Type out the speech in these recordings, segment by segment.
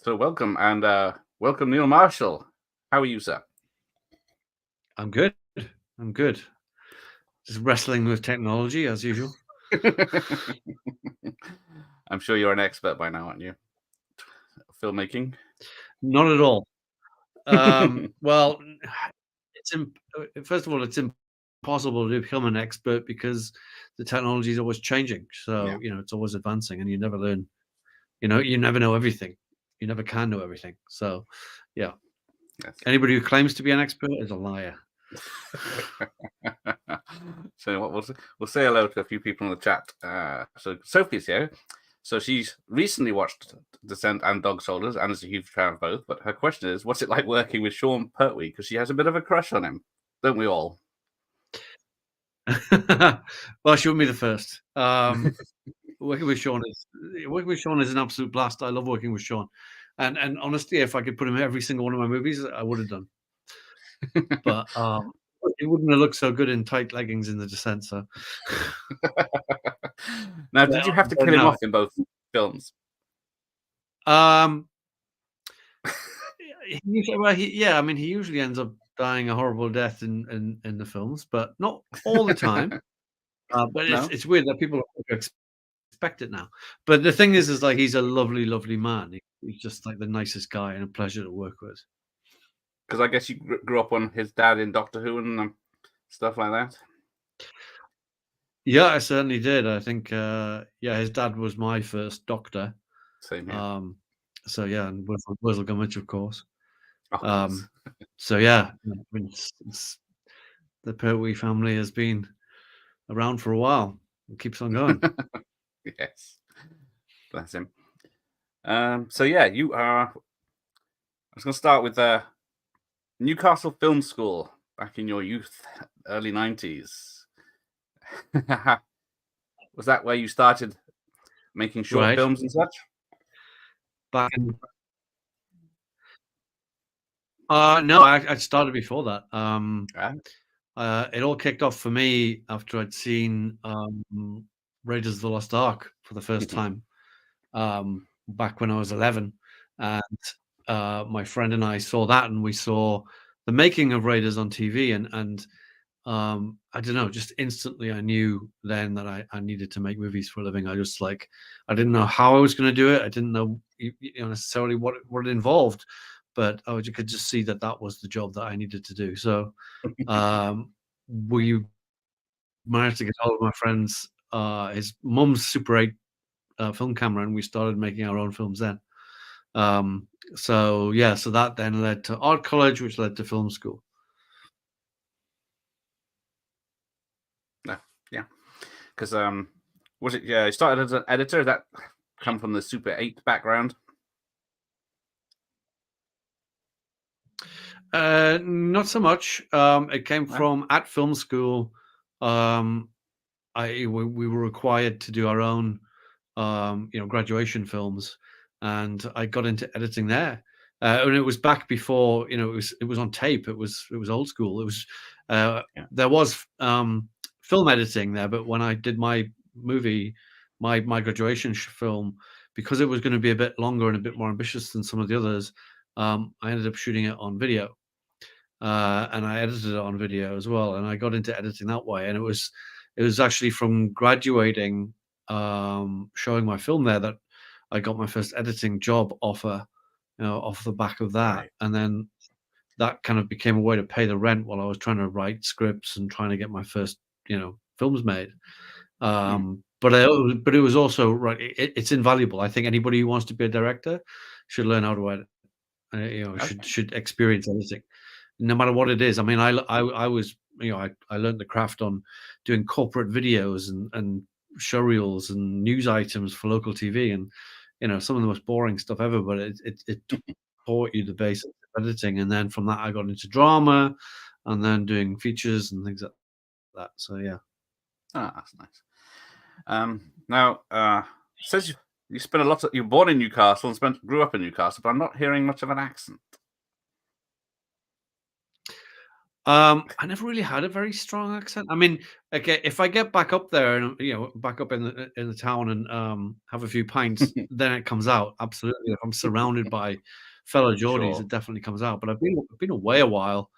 So welcome and welcome Neil Marshall. How are you, sir? I'm good. I'm good. Just wrestling with technology as usual. I'm sure you're an expert by now, aren't you? Filmmaking. Not at all. Well, it's first of all, it's impossible to become an expert because the technology is always changing. Yeah. So, it's always advancing and you never learn, you never know everything. You never can know everything. So, yeah. Yes. Anybody who claims to be an expert is a liar. So we'll say hello to a few people in the chat. So Sophie's here. So she's recently watched Descent and Dog Soldiers and is a huge fan of both. But her question is, what's it like working with Sean Pertwee? Because she has a bit of a crush on him, don't we all? Well, she wouldn't be the first. Working with Sean is an absolute blast. I love working with Sean, and honestly, if I could put him in every single one of my movies, I would have done. But it wouldn't have looked so good in tight leggings in The Descent. So Now, yeah, did you have to but kill him no. off in both films? Um, I mean, he usually ends up dying a horrible death in the films, but not all the time. But No, it's weird that people expect it now. But the thing is like he's a lovely, lovely man. He's just like the nicest guy and a pleasure to work with. because I guess you grew up on his dad in Doctor Who and stuff like that. Yeah, I certainly did. I think, his dad was my first doctor. Same here. Um, so yeah, and Wurzel Gummidge, of course. Of course. Um, so yeah, I mean, it's the Pertwee family has been around for a while. It keeps on going. Yes. Bless him. So yeah, you are. I was going to start with Newcastle Film School back in your youth, early 90s. Was that where you started making short Right. films and such? Back in no, I started before that. Ah, It all kicked off for me after I'd seen, Raiders of the Lost Ark for the first time, back when I was 11, and, my friend and I saw that, and we saw the making of Raiders on TV, and I don't know, just instantly I knew then that I needed to make movies for a living. I didn't know how I was gonna do it. I didn't know, necessarily what it involved, but I could just see that that was the job that I needed to do. So, we managed to get hold of my friend's, his mum's Super 8, film camera, and we started making our own films then. So yeah, so that then led to art college, which led to film school. yeah. Because was it? Yeah, you started as an editor. That come from the Super 8 background. Not so much. It came No? from at film school. Um, we were required to do our own, graduation films, and I got into editing there. And it was back before, it was on tape. It was old school. Yeah. There was film editing there, but when I did my movie, my graduation film, because it was going to be a bit longer and a bit more ambitious than some of the others, I ended up shooting it on video. And I edited it on video as well, and I got into editing that way. And it was actually from graduating, showing my film there, that I got my first editing job offer, off the back of that. Right. And then that kind of became a way to pay the rent while I was trying to write scripts and trying to get my first, films made. Hmm. But it was also right. It's invaluable. I think anybody who wants to be a director should learn how to edit. Should Okay. should experience editing, no matter what it is. I mean, I was, I learned the craft on doing corporate videos and show reels and news items for local TV, and some of the most boring stuff ever. But it taught you the basics of editing, and then from that I got into drama, and then doing features and things like that. So yeah. Ah, that's nice. Now, says you spent a lot of. You're born in Newcastle and grew up in Newcastle, but I'm not hearing much of an accent. I never really had a very strong accent. I mean, okay, if I get back up there and back up in the town and have a few pints, then it comes out. Absolutely. If I'm surrounded by fellow Geordies, Sure. it definitely comes out. But I've been away a while.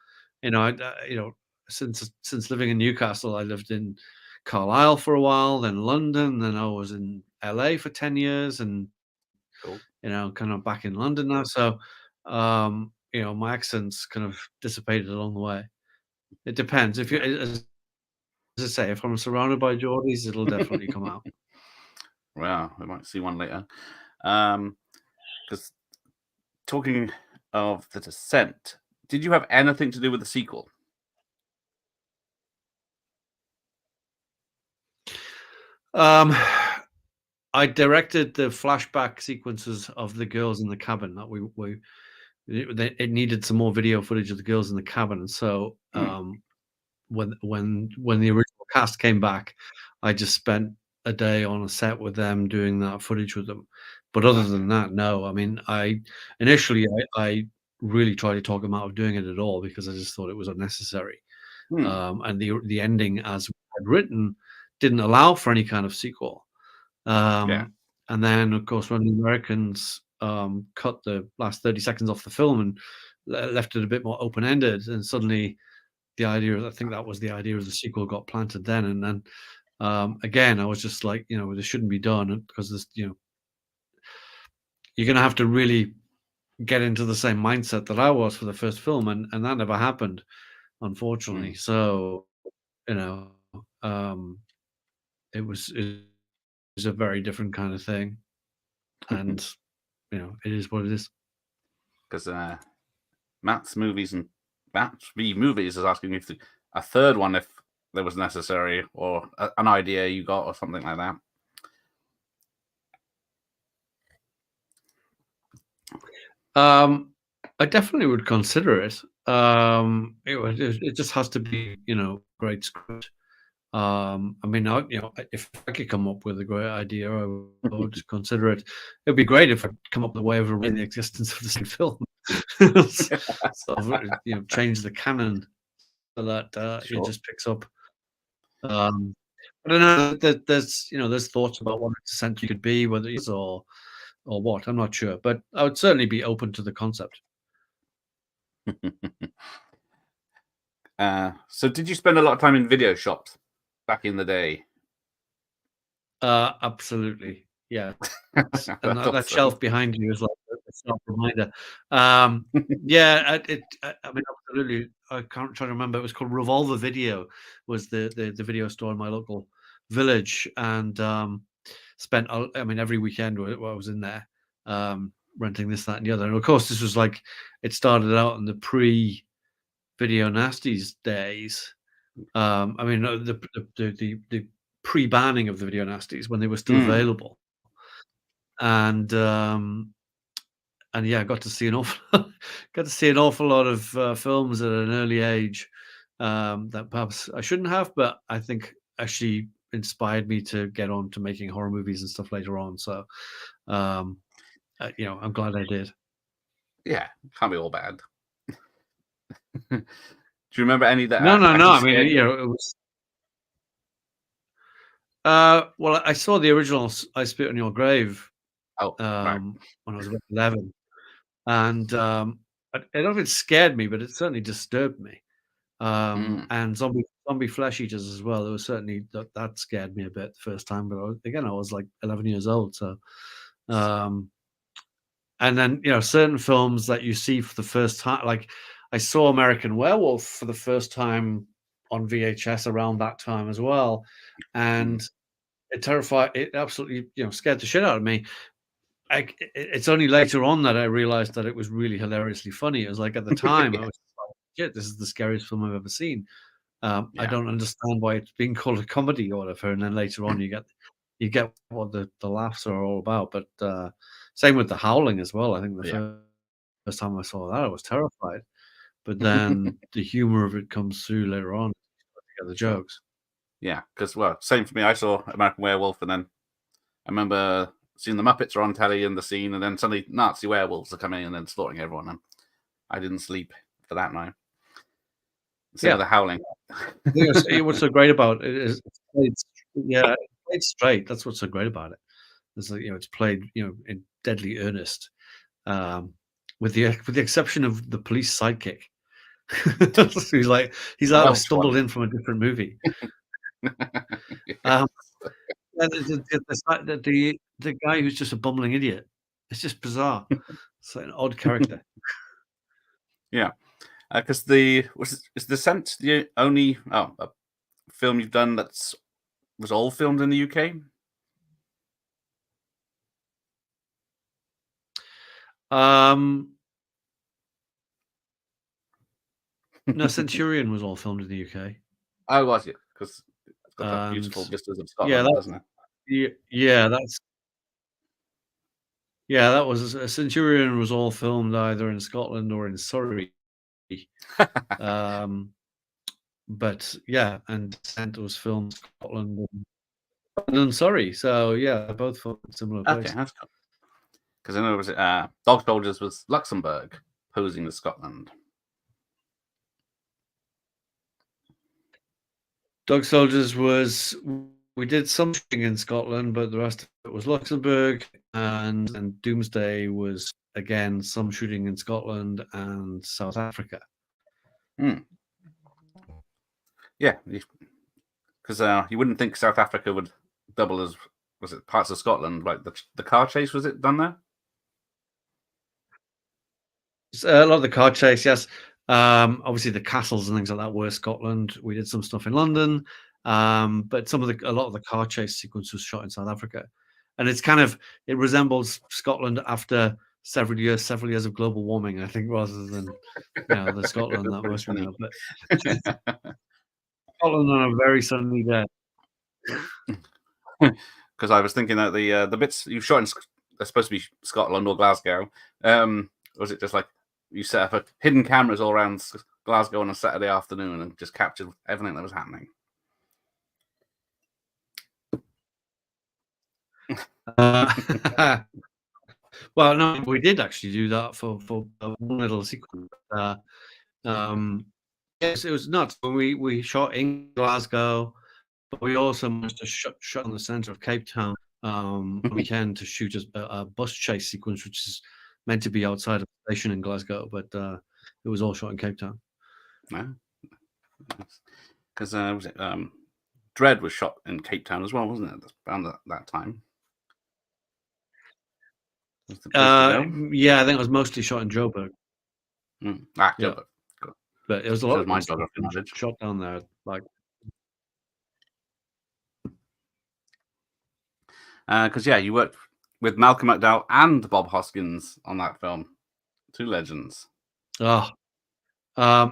Since living in Newcastle, I lived in Carlisle for a while, then London, then I was in LA for 10 years, and Cool. kind of back in London now. So, my accent's kind of dissipated along the way. It depends. If you Yeah. as I say, if I'm surrounded by Geordies, it'll definitely come out. Well, we might see one later. Because talking of The Descent, did you have anything to do with the sequel? Um, I directed the flashback sequences of the girls in the cabin that it needed some more video footage of the girls in the cabin, and so, Hmm. when the original cast came back, I just spent a day on a set with them doing that footage with them. But other Okay. than that, no. I mean, initially, I really tried to talk them out of doing it at all because I just thought it was unnecessary. Hmm. And the ending as I'd written didn't allow for any kind of sequel. Yeah. Um, and then, of course, when the Americans, cut the last 30 seconds off the film and left it a bit more open-ended, and suddenly I think that was the idea of the sequel got planted then, and then, again, I was just like, this shouldn't be done because you're gonna have to really get into the same mindset that I was for the first film, and that never happened, Hmm. unfortunately. So, you know, um, it was a very different kind of thing, and, it is what it is. Because Matt's V Movies is asking if a third one if there was necessary or an idea you got or something like that. Um, I definitely would consider it. It just has to be, great script. I mean, if I could come up with a great idea, I would consider it. It'd be great if I come up with a way of arranging the existence of the same film. Sort of, change the canon so that it Sure. just picks up. Um, I don't know. There's thoughts about what a century could be, whether it's or what. I'm not sure, but I would certainly be open to the concept. So did you spend a lot of time in video shops back in the day? Absolutely, yeah. I And that thought so. shelf behind you is like a sharp reminder. Yeah, I mean, absolutely. I can't try to remember. It was called Revolver Video, was the video store in my local village, and I mean, every weekend I was in there, renting this, that, and the other. And of course, this was like it started out in the pre-Video Nasties days. I mean, the pre-banning of the Video Nasties when they were still Mm. available. And, yeah, I got to see an awful got to see an awful lot of, films at an early age, that perhaps I shouldn't have, but I think actually inspired me to get on to making horror movies and stuff later on. So, um, I'm glad I did. Yeah, can't be all bad. Do you remember any that No, no, no. actually I mean, scared you? it was. Well, I saw the original I Spit on Your Grave, Oh, right. when I was about 11, and, I don't know if it scared me, but it certainly disturbed me. Mm. And zombie flesh eaters as well. There was certainly that scared me a bit the first time, but I was like 11 years old, so, um, and then, certain films that you see for the first time, like, I saw American Werewolf for the first time on VHS around that time as well, Mm. and it absolutely, scared the shit out of me. It's only later on that I realized that it was really hilariously funny. It was like, at the time, I Yeah. was like, "Shit, this is the scariest film I've ever seen." I Yeah. don't understand why it's being called a comedy or whatever, and then later on you get what the laughs are all about. But same with The Howling as well. I think the Yeah. first time I saw that, I was terrified, but then the humor of it comes through later on. You get the Sure. jokes. Yeah, because well, same for me. I saw American Werewolf, and then I remember seeing the Muppets are on telly in the scene, and then suddenly Nazi werewolves are coming and then slaughtering everyone, and I didn't sleep for that night. instead Yeah. of the howling. I think what's so great about it is it's played, yeah, it's played straight. That's what's so great about it. It's like, it's played, in deadly earnest, um, with the exception of the police sidekick. He's like Welsh stumbled one. in from a different movie. Yes. Um, and the guy who's just a bumbling idiot. It's just bizarre. It's like an odd character. Yeah, because is Descent the only film you've done was all filmed in the UK? Um, no, Centurion was all filmed in the UK. Oh, was it? Because it's got that And beautiful vistas of yeah, Scotland, doesn't it? yeah, that was Centurion was all filmed either in Scotland or in Surrey. Um, but yeah, and Descent was filmed in Scotland and Surrey. So yeah, they're both filmed in similar Okay, places. that's cool. Because I know was Dog Soldiers was Luxembourg posing as Scotland. Dog Soldiers we did something in Scotland, but the rest of it was Luxembourg, and Doomsday was again some shooting in Scotland and South Africa. Yeah, because you wouldn't think South Africa would double as was it parts of Scotland, like the car chase was it done there? A lot of the car chase, yes. Obviously the castles and things like that were Scotland. We did some stuff in London, but a lot of the car chase sequence was shot in South Africa, and it resembles Scotland after several years of global warming, I think, rather than the Scotland that most we know. But Scotland on a very sunny day. Because I was thinking that the bits you shot in are supposed to be Scotland or Glasgow. Was it just like you set up hidden cameras all around Glasgow on a Saturday afternoon and just captured everything that was happening? Well, no, we did actually do that for one little sequence. Yes, it was nuts when we shot in Glasgow, but we also managed to shot in the centre of Cape Town on the weekend to shoot a bus chase sequence, which is meant to be outside of the station in Glasgow, but it was all shot in Cape Town. Because was it Dread was shot in Cape Town as well, wasn't it? Around that time. Yeah, I think it was mostly shot in Joburg. Joburg. But it was a lot of my geography knowledge. Shot down there, because you worked with Malcolm McDowell and Bob Hoskins on that film, two legends. Yeah. I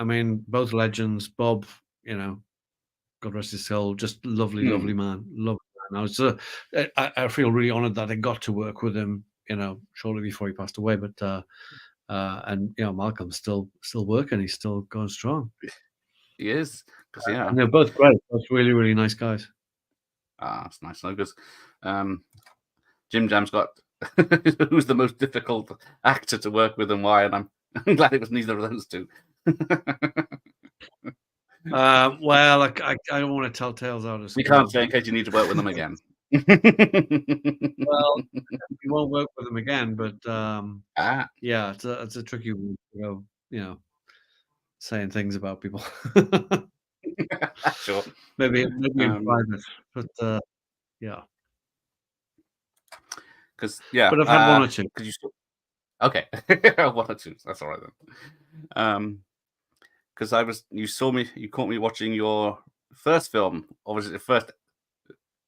mean, both legends. Bob, God rest his soul, just lovely man, lovely man. I feel really honoured that I got to work with him, shortly before he passed away. But and Malcolm's still working. He's still going strong. He is, because and they're both great. Both really, really nice guys. That's nice. Because Jim Jam's got who's the most difficult actor to work with and why, and I'm glad it was neither of those two. Well, I don't want to tell tales out of school. We can't say in case you need to work with them again. Well, we won't work with them again, but yeah, it's a tricky one to go, saying things about people. Sure. Maybe in private, but yeah. Because but I've had one or two. Okay, one or two. That's all right then. Because you caught me watching your first film, or was it the first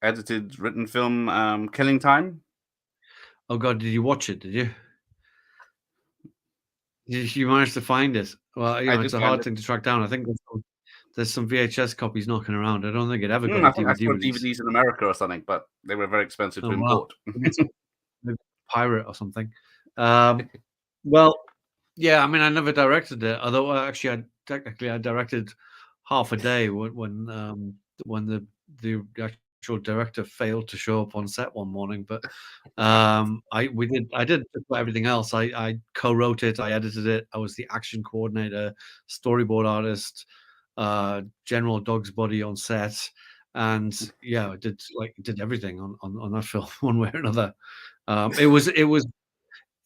edited written film, Killing Time? Oh God, did you watch it? Did you? You managed to find it? Well, it's a hard thing to track down. I think there's some VHS copies knocking around. I don't think it ever got a DVD release. DVDs in America or something, but they were very expensive to import. Maybe pirate or something. Well, yeah. I mean, I never directed it. Although actually, I directed half a day when the actual actual director failed to show up on set one morning, but I did just about everything else. I co-wrote it, I edited it, I was the action coordinator, storyboard artist, general dog's body on set, and yeah, I did everything on that film one way or another. It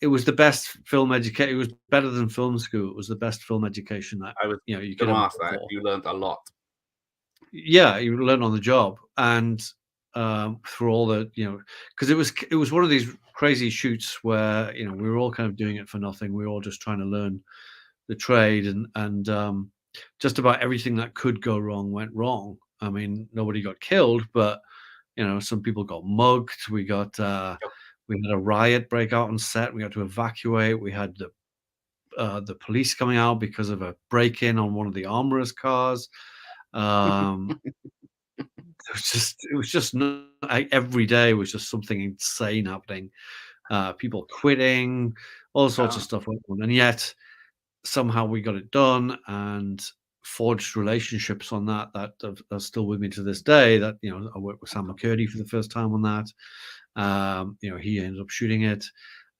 was the best film education. It was better than film school. It was the best film education that I was you could going to ever ask hope that if for. you learned a lot. Yeah, you learn on the job, and through all the because it was one of these crazy shoots where we were all kind of doing it for nothing. We were all just trying to learn the trade, and just about everything that could go wrong went wrong. I mean, nobody got killed, but some people got mugged. Yep. We had a riot break out on set. We had to evacuate. We had the police coming out because of a break-in on one of the armorer's cars. Um, it was just every day was just something insane happening. People quitting, all sorts of Oh, stuff went on, and yet somehow we got it done and forged relationships on that are still with me to this day. That I worked with Sam McCurdy for the first time on that. He ended up shooting it,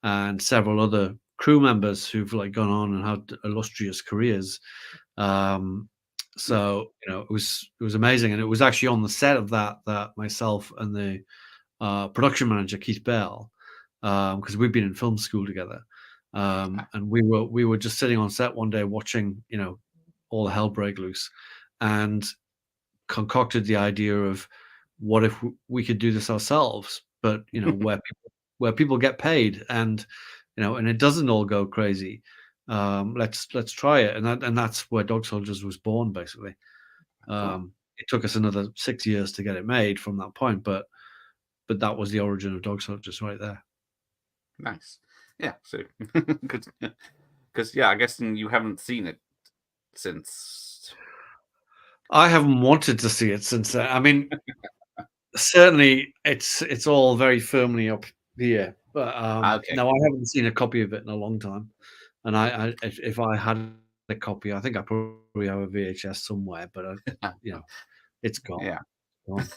and several other crew members who've gone on and had illustrious careers. Um, so it was amazing, and it was actually on the set of that myself and the production manager Keith Bell, because we've been in film school together, and we were just sitting on set one day watching all the hell break loose, and concocted the idea of what if we could do this ourselves, but where people get paid, and it doesn't all go crazy. Let's try it, and that's where Dog Soldiers was born, basically. cool. It took us another 6 years to get it made from that point, but that was the origin of Dog Soldiers right there. Nice. Yeah. So, because yeah, I guess you haven't seen it since. I haven't wanted to see it since then. I mean, certainly it's all very firmly up here, but Okay. no, I haven't seen a copy of it in a long time. And if I had a copy, I think I probably have a VHS somewhere, but it's gone. Yeah. Gone.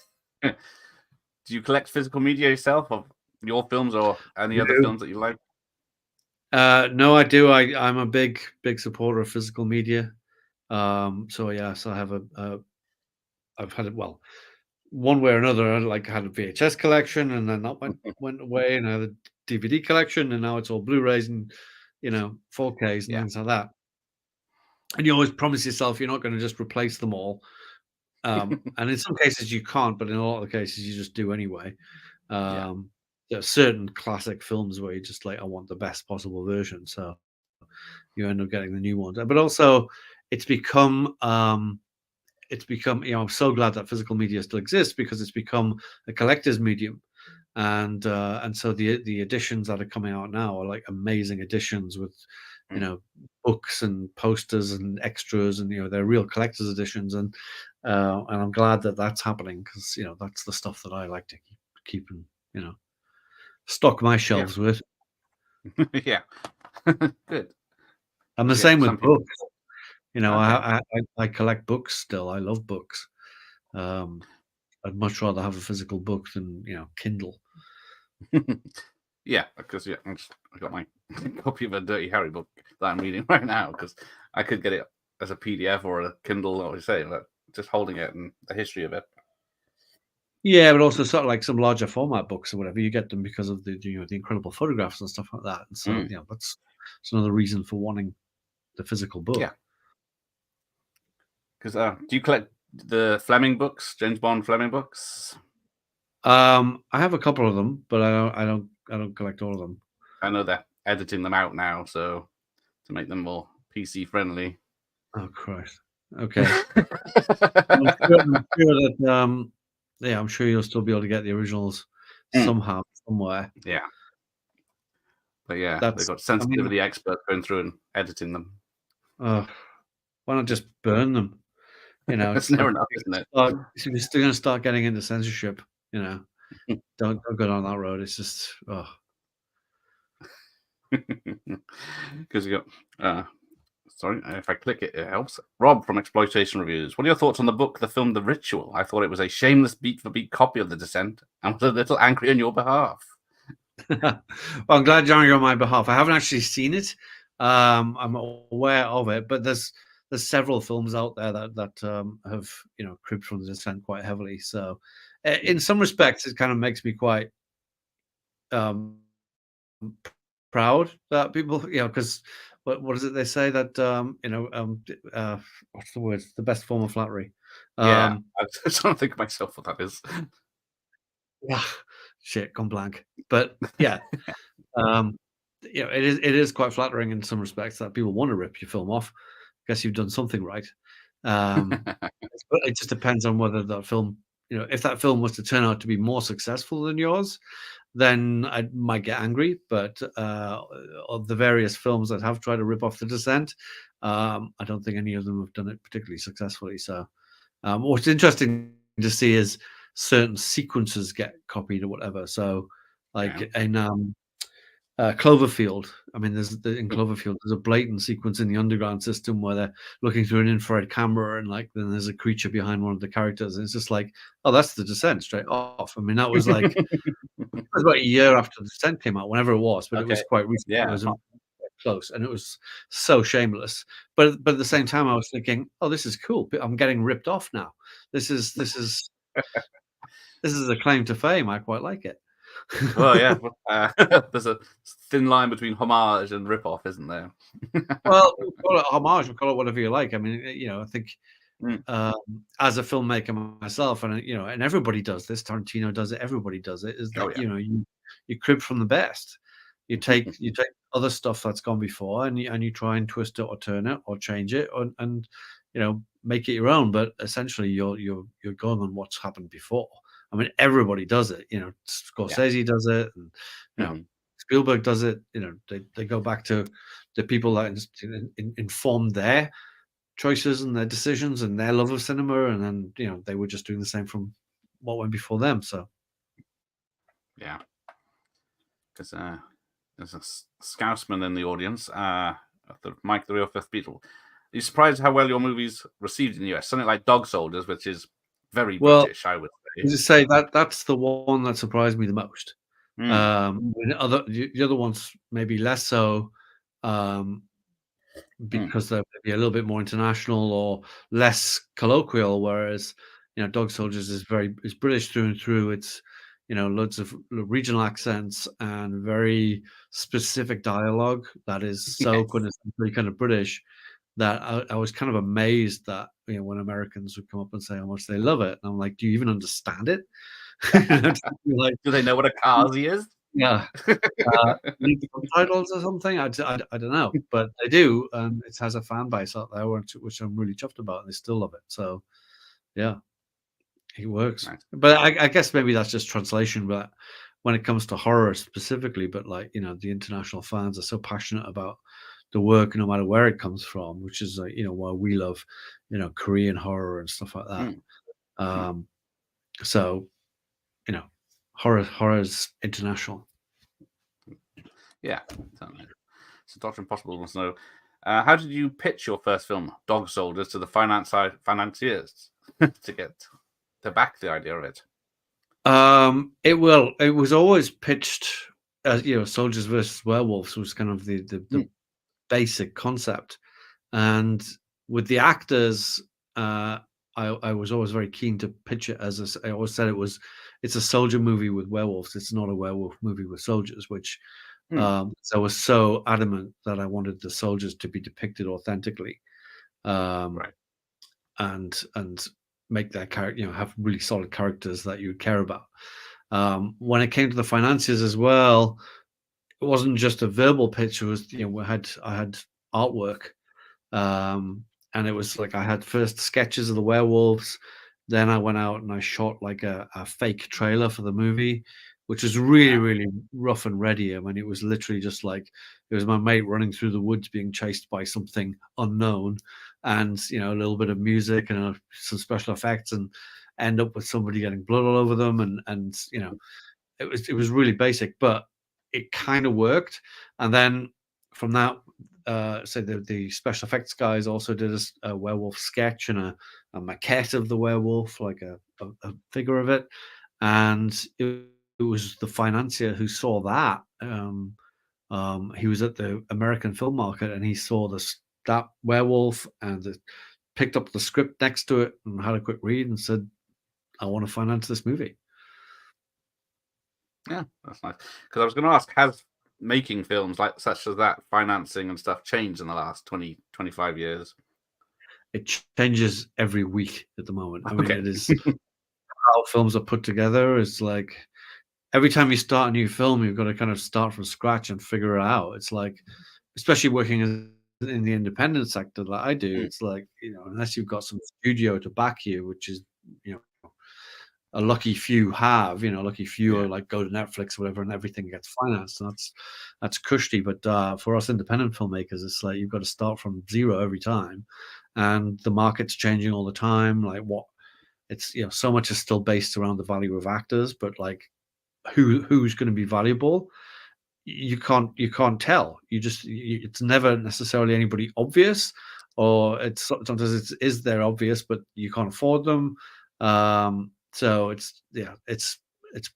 Do you collect physical media yourself of your films or any other No. films that you like? No, I do. I'm a big supporter of physical media. So yes, I have I've had it. Well, one way or another, I had a VHS collection, and then that went away, and I had a DVD collection, and now it's all Blu-rays and 4Ks and Yeah. things like that. And you always promise yourself you're not going to just replace them all. And in some cases you can't, but in a lot of the cases you just do anyway. Yeah. There are certain classic films where you just I want the best possible version, so you end up getting the new ones. But also, it's become I'm so glad that physical media still exists because it's become a collector's medium, and so the editions that are coming out now are amazing editions with Mm. books and posters and extras, and they're real collector's editions, and I'm glad that that's happening because that's the stuff that I like to keep and stock my Yeah. shelves with. Yeah. Good. And the 'Cause, yeah, same with some people. books. Okay. I collect books still. I love books. Um, I'd much rather have a physical book than Kindle. Yeah, because I got my copy of a Dirty Harry book that I'm reading right now because I could get it as a PDF or a Kindle, what you say, but just holding it and the history of it. Yeah, but also sort of like some larger format books or whatever, you get them because of the incredible photographs and stuff like that. And so, Mm. that's another reason for wanting the physical Yeah, book. because do you collect the Fleming books, James Bond Fleming books? I have a couple of them, but I don't collect all of them. I know they're editing them out now, so to make them more PC friendly. Oh Christ. Okay. I'm sure that yeah, I'm sure you'll still be able to get the originals Mm. somehow, somewhere. Yeah, but yeah, they've That's got I mean, sensitivity experts going through and editing them. uh, why not just burn them? It's It's never like enough, isn't it? if you're still gonna start getting into censorship, don't go down that road. It's just, oh. Because you got Sorry, if I click it, it helps. Rob from Exploitation Reviews. What are your thoughts on the book, The Film, The Ritual? I thought it was a shameless beat-for-beat copy of The Descent and was a little angry on your behalf. Well, I'm glad you're angry on my behalf. I haven't actually seen it. I'm aware of it, but there's several films out there that have cribbed from The Descent quite heavily. So, in some respects, it kind of makes me quite um, proud that people, because what is it they say that what's the word? The best form of flattery. Yeah, I was trying to think of myself what that is. Yeah, shit, gone blank. But yeah, it is quite flattering in some respects that people want to rip your film off. Guess you've done something right. But it just depends on whether that film, if that film was to turn out to be more successful than yours, then I might get angry. But of the various films that have tried to rip off The Descent, I don't think any of them have done it particularly successfully. So, what's interesting to see is certain sequences get copied or whatever. So, like in Cloverfield, I mean, in Cloverfield, there's a blatant sequence in the underground system where they're looking through an infrared camera, and like then there's a creature behind one of the characters, and it's just like, oh, that's The Descent straight off. I mean, that was like it was about a year after The Descent came out, whenever it was, but it was quite recent. Yeah, it was close, and it was so shameless. But at the same time, I was thinking, oh, this is cool. I'm getting ripped off now. This is a claim to fame. I quite like it. Well, yeah. There's a thin line between homage and rip-off, isn't there? Well, we'll call it homage. We'll call it whatever you like. I mean, I think as a filmmaker myself, and everybody does this. Tarantino does it. Everybody does it. Is that you crib from the best. You take other stuff that's gone before, and you try and twist it or turn it or change it, and make it your own. But essentially, you're going on what's happened before. I mean, everybody does it. Scorsese does it, and Spielberg does it. They go back to the people that informed their choices and their decisions and their love of cinema, and then they were just doing the same from what went before them. So, yeah, because there's a Scousman in the audience. Mike the Real Fifth Beatle. Are you surprised how well your movie's received in the US? Something like Dog Soldiers, which is very British, I would say. Just say that's the one that surprised me the most. The other ones maybe less so, because they're maybe a little bit more international or less colloquial. Whereas, Dog Soldiers is British through and through. It's loads of regional accents and very specific dialogue that is so quintessentially kind of British that I was kind of amazed that when Americans would come up and say how much they love it, and I'm like, do you even understand it? Like, do they know what a Kazi is? Yeah, need subtitles or something. I don't know, but they do, and it has a fan base out there, which I'm really chuffed about, and they still love it. So, yeah, it works. Nice. But I guess maybe that's just translation. But when it comes to horror specifically, but like the international fans are so passionate about the work, no matter where it comes from, which is like why we love Korean horror and stuff like that. So horror's international. Yeah, certainly. So Dr. Impossible wants to know, how did you pitch your first film, Dog Soldiers, to the financiers to back the idea of it? It was always pitched as soldiers versus werewolves was kind of the basic concept, and with the actors, I was always very keen to pitch it as I always said it's a soldier movie with werewolves. It's not a werewolf movie with soldiers, which I was so adamant that I wanted the soldiers to be depicted authentically, right, and make their character, have really solid characters that you care about. When it came to the financiers as well, it wasn't just a verbal pitch. It was, I had artwork, and it was like I had first sketches of the werewolves. Then I went out and I shot like a fake trailer for the movie, which was really, really rough and ready. I mean, it was literally just like it was my mate running through the woods being chased by something unknown, and a little bit of music and some special effects, and end up with somebody getting blood all over them, and it was really basic, but it kind of worked. And then from that, say the special effects guys also did a werewolf sketch and a maquette of the werewolf, like a figure of it, and it was the financier who saw that. He was at the American Film Market and he saw that werewolf and picked up the script next to it and had a quick read and said, "I want to finance this movie." Yeah, that's nice. Because I was going to ask, has making films like such as that, financing and stuff, changed in the last 20, 25 years? It changes every week at the moment. I mean, Okay. it is how films are put together. It's like every time you start a new film, you've got to kind of start from scratch and figure it out. It's like, especially working in the independent sector like I do, it's like, unless you've got some studio to back you, which is, a lucky few have, lucky few Yeah. are like go to Netflix or whatever and everything gets financed. And that's cushy. But for us independent filmmakers, it's like you've got to start from zero every time. And the market's changing all the time. Like it's so much is still based around the value of actors, but like who's going to be valuable, you can't tell. It's never necessarily anybody obvious, or it's sometimes is they're obvious but you can't afford them. So it's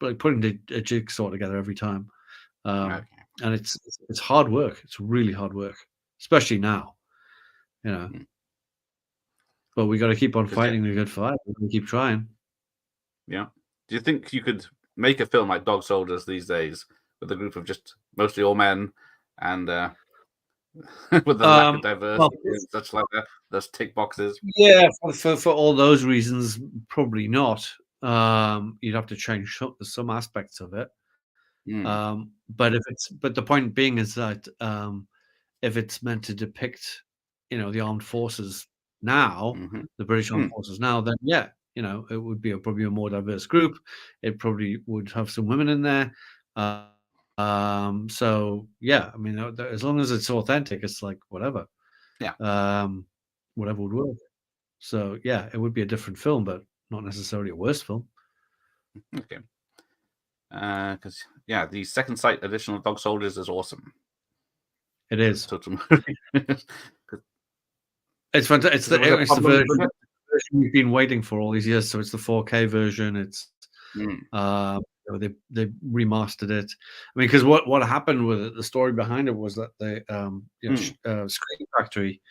like putting a jigsaw together every time. Okay. And it's hard work. It's really hard work, especially now, Mm. but we got to keep on 'Cause, yeah, fighting the good fight. We keep trying. yeah. Do you think you could make a film like Dog Soldiers these days with a group of just mostly all men and with the lack of diversity Well, and such like that? Those tick boxes. yeah, for all those reasons, probably not. You'd have to change some aspects of it. Mm. But the point being is that if it's meant to depict, the armed forces now, Hmm. the British armed Mm. forces now, then yeah, it would be probably a more diverse group. It probably would have some women in there. Uh, so yeah, I mean, as long as it's authentic, it's like whatever. Yeah. Um, whatever would work. So yeah, it would be a different film, but not necessarily a worse film. Okay. Because yeah, the second sight edition of Dog Soldiers is awesome. It is. Total. It's fantastic. It's There was a it's the problem with version we've been waiting for all these years. So it's the 4K version. It's Mm. they remastered it. I mean, because what happened with it, the story behind it was that the Screen Factory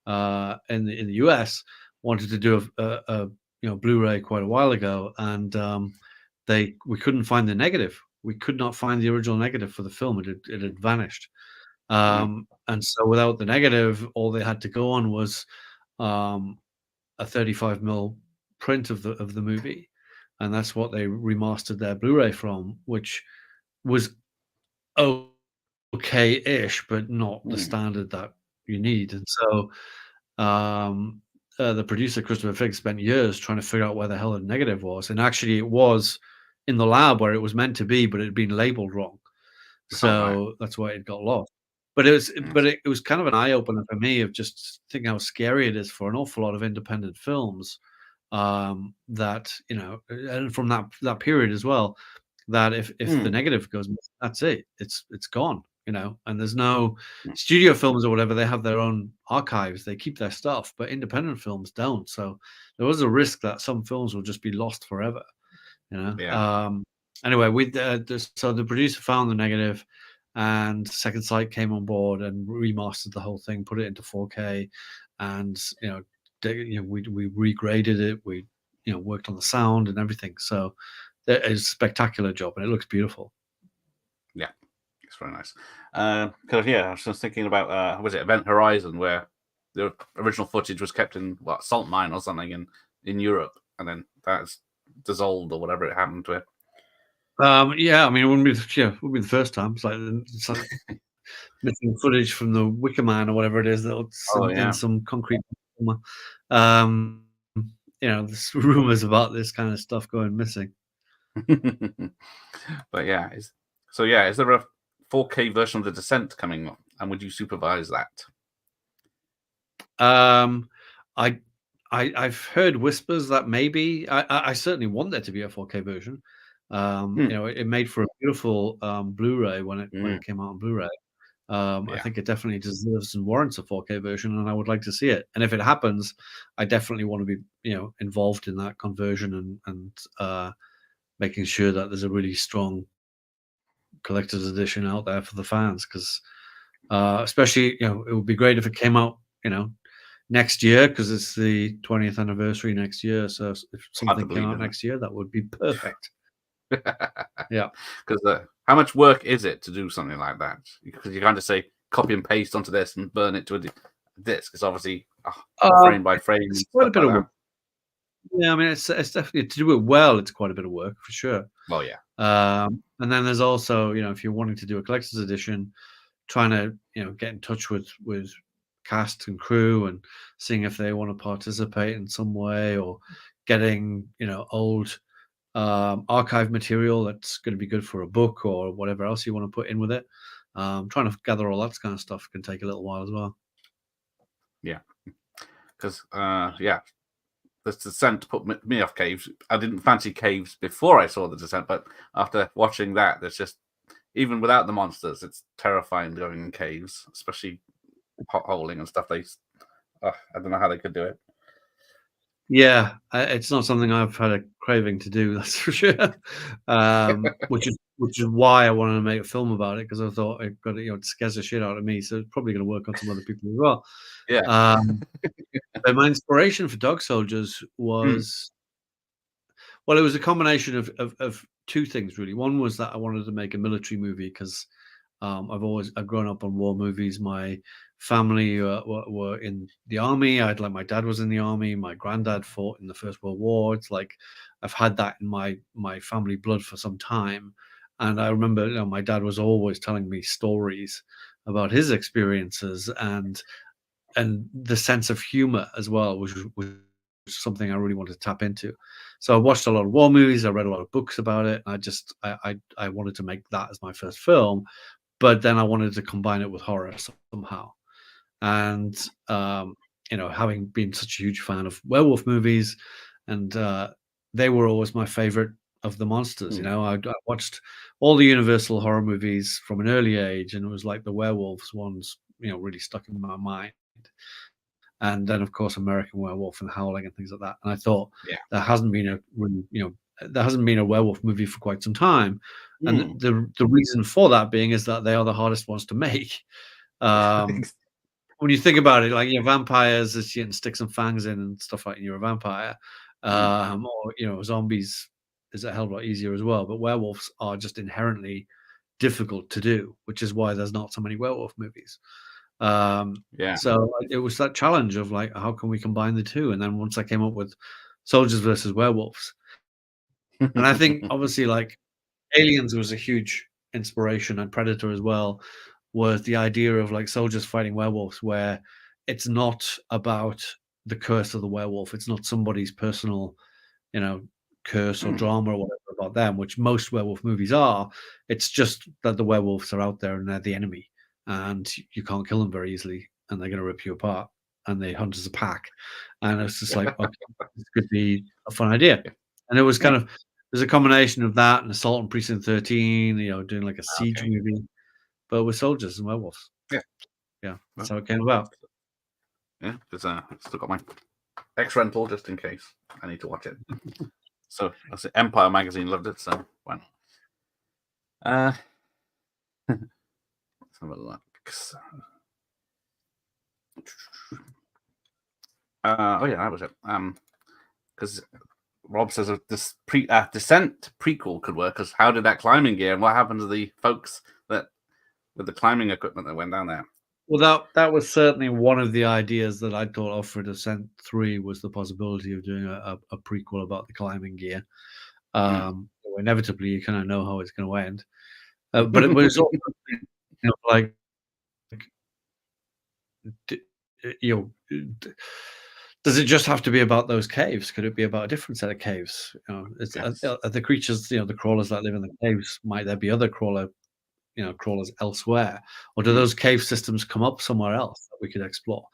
in the US wanted to do a Blu-ray quite a while ago, and we couldn't find the negative. We could not find the original negative for the film. It had vanished. And so without the negative, all they had to go on was a 35mm print of the movie, and that's what they remastered their Blu-ray from, which was okay-ish, but not the standard that you need. And so the producer Christopher Figg spent years trying to figure out where the hell the negative was, and actually it was in the lab where it was meant to be, but it had been labeled wrong. So that's why it got lost. But it was kind of an eye opener for me of just thinking how scary it is for an awful lot of independent films. That and from that period as well, that if the negative goes missing, that's it. It's gone. And there's no studio films or whatever. They have their own archives. They keep their stuff, but independent films don't. So there was a risk that some films will just be lost forever. Yeah. Anyway, so the producer found the negative, and Second Sight came on board and remastered the whole thing, put it into 4K, and we regraded it. We worked on the sound and everything. So it's a spectacular job, and it looks beautiful. Yeah, it's very nice. Because yeah, I was just thinking about was it Event Horizon, where the original footage was kept in salt mine or something in Europe, and then that's dissolved or whatever it happened to it. Yeah, I mean, it wouldn't be the first time. It's like missing footage from the Wicker Man or whatever it is in some concrete. There's rumors about this kind of stuff going missing. But yeah, is there a 4K version of The Descent coming on, and would you supervise that? I've heard whispers that maybe I certainly want there to be a 4K version. It made for a beautiful Blu-ray when it came out on Blu-ray. I think it definitely deserves and warrants a 4K version, and I would like to see it. And if it happens, I definitely want to be, involved in that conversion and making sure that there's a really strong collector's edition out there for the fans. Because especially, it would be great if it came out, next year, because it's the 20th anniversary next year. So if something came out next year, that would be perfect. Yeah. Because how much work is it to do something like that? Because you can't just say copy and paste onto this and burn it to a disc. It's obviously frame by frame. It's quite a bit of work. Yeah, I mean, it's definitely, to do it well, it's quite a bit of work for sure. Oh yeah. And then there's also, if you're wanting to do a collector's edition, trying to get in touch with cast and crew and seeing if they want to participate in some way, or getting old archive material that's going to be good for a book or whatever else you want to put in with it. Trying to gather all that kind of stuff can take a little while as well. Yeah, because The Descent put me off caves. I didn't fancy caves before I saw The Descent, but after watching that, there's just, even without the monsters, it's terrifying going in caves, especially potholing and stuff. I don't know how they could do it. Yeah, it's not something I've had a craving to do, that's for sure. Which is why I wanted to make a film about it, because I thought it scares the shit out of me. So it's probably going to work on some other people as well. Yeah. But my inspiration for Dog Soldiers was, well, it was a combination of two things really. One was that I wanted to make a military movie because I've grown up on war movies. My family were in the army. My dad was in the army. My granddad fought in the First World War. It's like I've had that in my family blood for some time. And I remember, my dad was always telling me stories about his experiences and the sense of humor as well, which was something I really wanted to tap into. So I watched a lot of war movies. I read a lot of books about it. And I wanted to make that as my first film, but then I wanted to combine it with horror somehow. And having been such a huge fan of werewolf movies, and they were always my favorite of the monsters. I watched all the Universal horror movies from an early age, and it was like the werewolves ones, really stuck in my mind. And then, of course, American Werewolf and Howling and things like that. And I thought, there hasn't been a werewolf movie for quite some time. And the reason for that being is that they are the hardest ones to make. When you think about it, like, vampires, is you can stick some fangs in and stuff like, you're a vampire. Or, zombies is a hell of a lot easier as well. But werewolves are just inherently difficult to do, which is why there's not so many werewolf movies. So it was that challenge of like, how can we combine the two? And then once I came up with Soldiers versus Werewolves, and I think obviously like Aliens was a huge inspiration, and Predator as well, was the idea of like soldiers fighting werewolves, where it's not about the curse of the werewolf. It's not somebody's personal, curse or drama or whatever about them, which most werewolf movies are. It's just that the werewolves are out there and they're the enemy, and you can't kill them very easily, and they're going to rip you apart, and they hunt as a pack. And it's just like, okay, this could be a fun idea. And it was kind of, there's a combination of that and Assault on Precinct 13, doing like a siege movie, but with soldiers and werewolves. Yeah, that's how it came about. Yeah, because I still got my X rental just in case I need to watch it. So that's it. Empire magazine loved it, so why not? Let's have a look. That was it. Because Rob says this Descent prequel could work. Because how did that climbing gear, and what happened to the folks that with the climbing equipment that went down there? Well, that was certainly one of the ideas that I thought of for Descent 3, was the possibility of doing a prequel about the climbing gear. Inevitably, you kind of know how it's going to end. But it was also, like, does it just have to be about those caves? Could it be about a different set of caves? Are the creatures, the crawlers that live in the caves, might there be other crawlers elsewhere, or do those cave systems come up somewhere else that we could explore?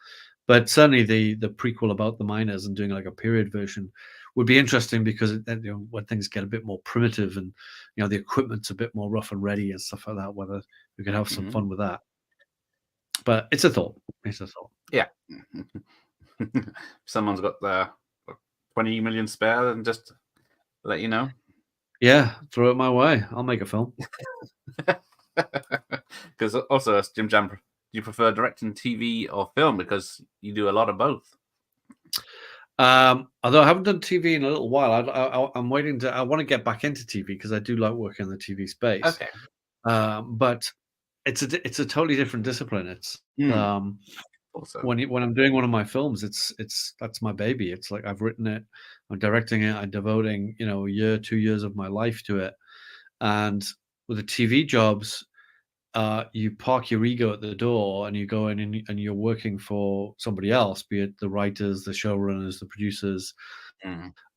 But certainly the prequel about the miners and doing like a period version would be interesting, because when things get a bit more primitive and the equipment's a bit more rough and ready and stuff like that, whether we could have some fun with that. But it's a thought. It's a thought. Yeah. Someone's got the 20 million spare, and just let you know. Yeah, throw it my way. I'll make a film. Because also, as Jim Jam, do you prefer directing TV or film? Because you do a lot of both. Although I haven't done TV in a little while, I'm waiting to. I want to get back into TV because I do like working in the TV space. Okay. But it's a totally different discipline. It's Also, when I'm doing one of my films, that's my baby. It's like I've written it, I'm directing it, I'm devoting a year, 2 years of my life to it. And with the TV jobs, you park your ego at the door and you go in and you're working for somebody else, be it the writers, the showrunners, the producers.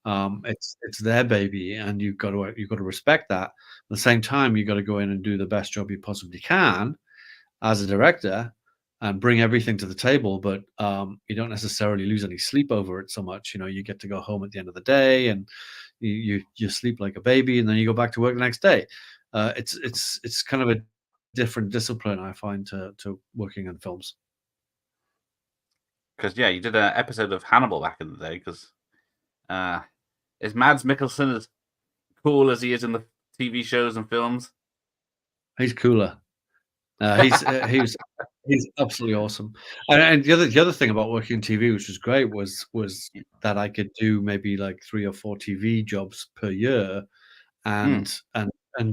It's their baby, and you've got to respect that. At the same time, you've got to go in and do the best job you possibly can as a director and bring everything to the table. But you don't necessarily lose any sleep over it so much. You get to go home at the end of the day and you sleep like a baby, and then you go back to work the next day. It's kind of a different discipline, I find, to working in films. because you did an episode of Hannibal back in the day. Because is Mads Mikkelsen as cool as he is in the TV shows and films? He's cooler. He's absolutely awesome. And the other thing about working in TV, which was great, was that I could do maybe like 3 or 4 TV jobs per year, and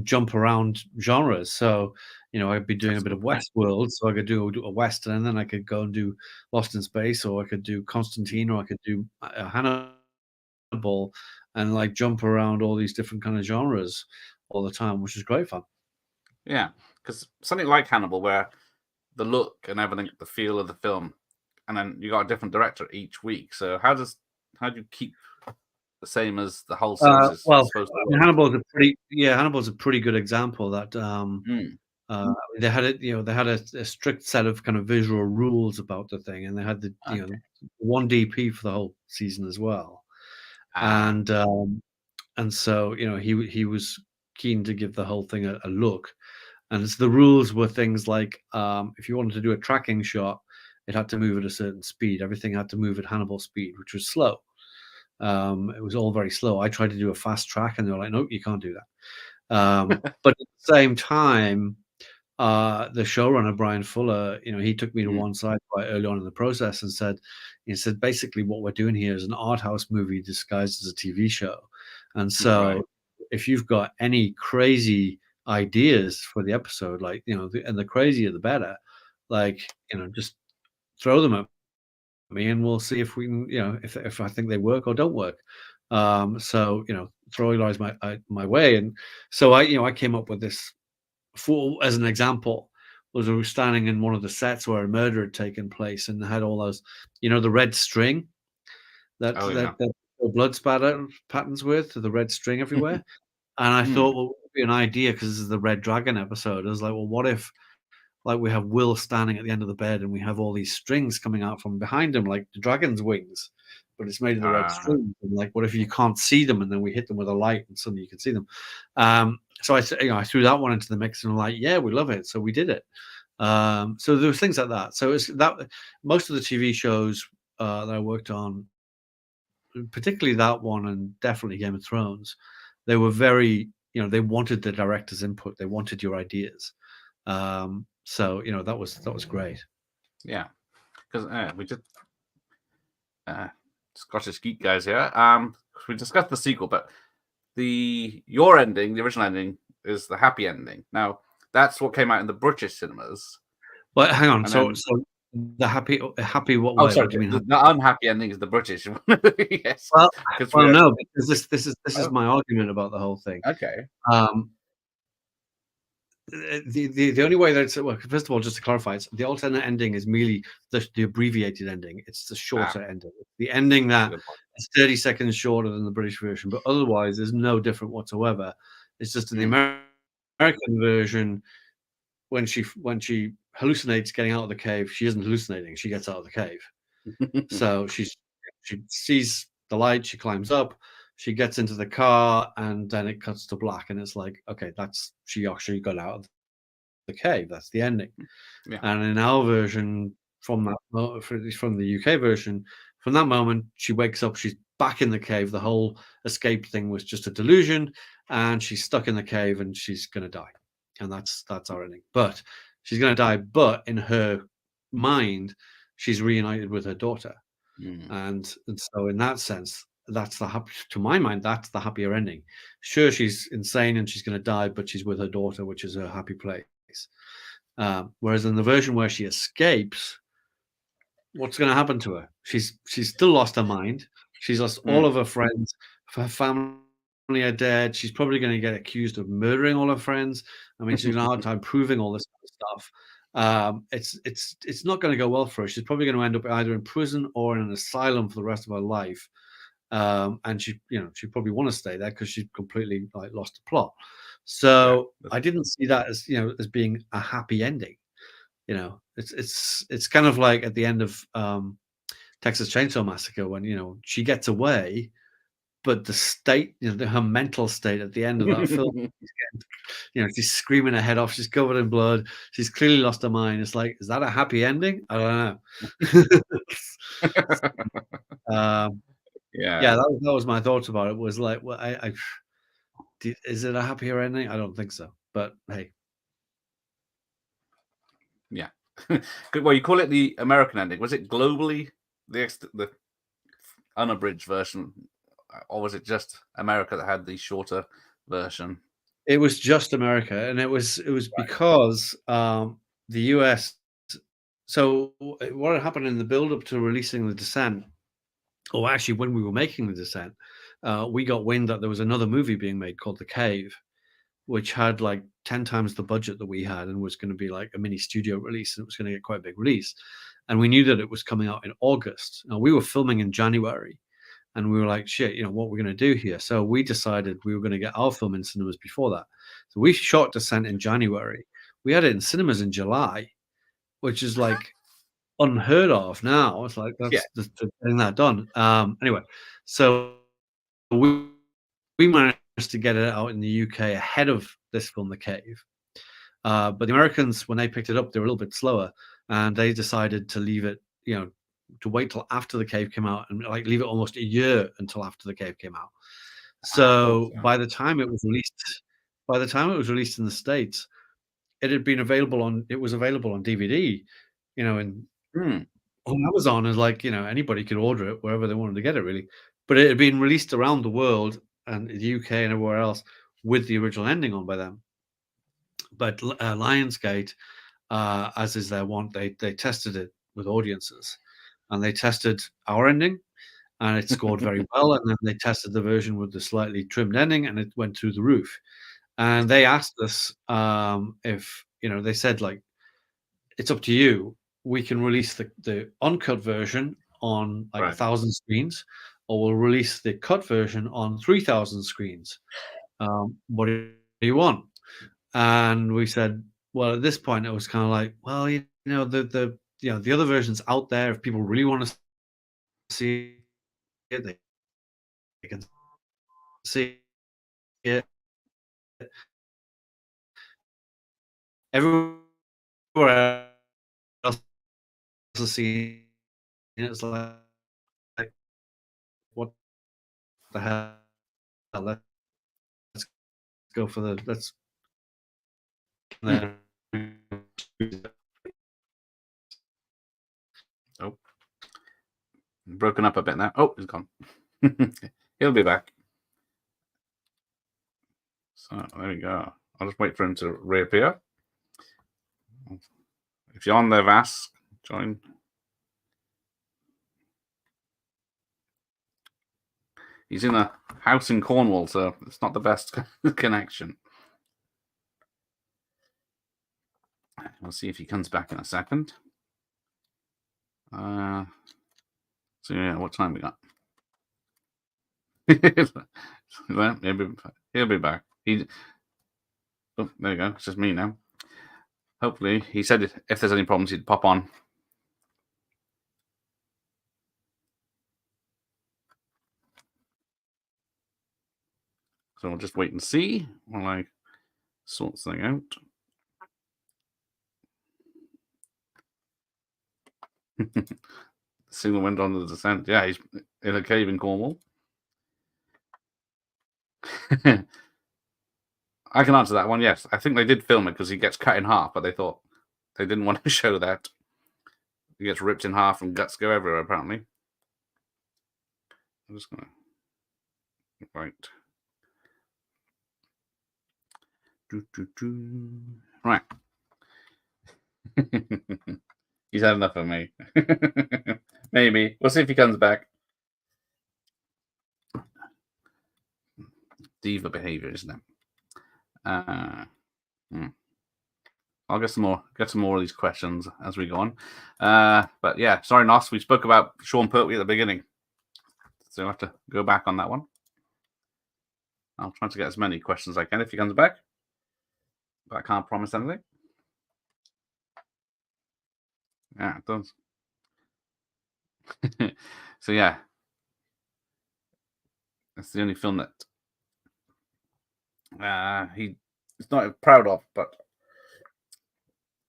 jump around genres. So I'd be doing a bit of Westworld, so I could do a Western, and then I could go and do Lost in Space, or I could do Constantine, or I could do Hannibal, and like jump around all these different kind of genres all the time, which is great fun. Yeah, because something like Hannibal, where the look and everything, the feel of the film, and then you got a different director each week. So how do you keep the same as the whole series is Well, supposed to work? Hannibal's a pretty good example that they had a strict set of kind of visual rules about the thing, and they had the one DP for the whole season as well. And so he was keen to give the whole thing a look. And the rules were things like if you wanted to do a tracking shot, it had to move at a certain speed. Everything had to move at Hannibal speed, which was slow. It was all very slow. I tried to do a fast track, and they were like, "Nope, you can't do that." But at the same time, the showrunner Brian Fuller, he took me to one side quite early on in the process and said, basically what we're doing here is an art house movie disguised as a TV show, and so if you've got any crazy ideas for the episode, like and the crazier the better, like just throw them at me, and we'll see if we can, if I think they work or don't work. So throw your eyes my way, and so I came up with this. As an example, was we were standing in one of the sets where a murder had taken place, and they had all those, the red string that blood spatter patterns with, the red string everywhere. And I thought, well, what would be an idea, because this is the Red Dragon episode. I was like, well, what if like we have Will standing at the end of the bed, and we have all these strings coming out from behind him, like the dragon's wings, but it's made of the red strings. And like, what if you can't see them, and then we hit them with a light, and suddenly you can see them? So I threw that one into the mix, and I'm like, yeah, we love it. So we did it. So there was things like that. So it's that most of the TV shows that I worked on, particularly that one, and definitely Game of Thrones, they were very, they wanted the director's input. They wanted your ideas. So that was great. Yeah, because we just Scottish Geek guys here. We discussed the sequel, but your ending, the original ending, is the happy ending. Now that's what came out in the British cinemas. Well, hang on. So the happy what way? Oh, sorry. What do you mean? The unhappy ending is the British one. Yes. Well, no, because this is my argument about the whole thing. Okay. The only way that it's, well, first of all, just to clarify, the alternate ending is merely the abbreviated ending. It's the shorter ending. The ending that is 30 seconds shorter than the British version, but otherwise there's no different whatsoever. It's just in the American version, when she hallucinates getting out of the cave, she isn't hallucinating. She gets out of the cave. So she sees the light, she climbs up, she gets into the car, and then it cuts to black, and it's like, okay, that's she actually got out of cave. That's the ending. Yeah. And in our version, from the UK version, from that moment she wakes up, she's back in the cave. The whole escape thing was just a delusion, and she's stuck in the cave and she's going to die, and that's our ending. But she's going to die, but in her mind, she's reunited with her daughter, and so in that sense, that's to my mind, that's the happier ending. Sure, she's insane and she's going to die, but she's with her daughter, which is her happy place. Whereas in the version where she escapes, what's going to happen to her? She's still lost her mind. She's lost all of her friends. Her family are dead. She's probably going to get accused of murdering all her friends. I mean, she's going to have a hard time proving all this stuff. It's not going to go well for her. She's probably going to end up either in prison or in an asylum for the rest of her life. And she probably want to stay there because she completely lost the plot. So I didn't see that as being a happy ending. It's kind of like at the end of Texas Chainsaw Massacre when she gets away, but the state, her mental state at the end of that film, she's screaming her head off, she's covered in blood, she's clearly lost her mind. It's like, is that a happy ending? I don't know. Yeah, that was my thoughts about it. Was like, well, is it a happier ending? I don't think so. But hey, yeah. Well, you call it the American ending. Was it globally the unabridged version, or was it just America that had the shorter version? It was just America, and it was because the US. So what happened in the build-up to releasing The Descent, or actually when we were making The Descent, we got wind that there was another movie being made called The Cave, which had like 10 times the budget that we had and was going to be like a mini studio release, and it was going to get quite a big release. And we knew that it was coming out in August. Now, we were filming in January, and we were like, shit, what we're going to do here? So we decided we were going to get our film in cinemas before that. So we shot Descent in January. We had it in cinemas in July, which is like unheard of now. It's like that's getting that done. Anyway, so we managed to get it out in the UK ahead of this film, The Cave. But the Americans, when they picked it up, they were a little bit slower, and they decided to leave it, to wait till after The Cave came out, and like leave it almost a year until after The Cave came out. So by the time it was released in the States, it was available on DVD, and on Amazon, is like, anybody could order it wherever they wanted to get it, really. But it had been released around the world and the UK and everywhere else with the original ending on by them. But Lionsgate, as is their wont, they tested it with audiences, and they tested our ending, and it scored very well. And then they tested the version with the slightly trimmed ending, and it went through the roof. And they asked us if, they said, like, it's up to you. We can release the uncut version on like 1,000 screens, or we'll release the cut version on 3,000 screens. What do you want? And we said, well, at this point, it was kind of like, well, the other version's out there. If people really want to see it, they can see it. Everywhere else is seeing it. It's like, what the hell? Let's go for the let's. Oh, broken up a bit now. Oh, he's gone. He'll be back. So there we go. I'll just wait for him to reappear. If you're on there, Vas, join. He's in a house in Cornwall, so it's not the best connection. We'll see if he comes back in a second. So yeah, what time we got? Maybe he'll be back. Oh, there you go. It's just me now. Hopefully, he said if there's any problems, he'd pop on. So we'll just wait and see while I sort something out. Signal went on the descent. Yeah, he's in a cave in Cornwall. I can answer that one. Yes, I think they did film it because he gets cut in half, but they thought they didn't want to show that. He gets ripped in half and guts go everywhere. Apparently, I'm just gonna right. Right. He's had enough of me. Maybe we'll see if he comes back. Diva behavior, isn't it? I'll get some more of these questions as we go on. But yeah, sorry, Nos, we spoke about Sean Pertwee at the beginning, so you'll have to go back on that one. I'll try to get as many questions as I can if he comes back, but I can't promise anything. Yeah, it does. So yeah, that's the only film that he's not proud of, but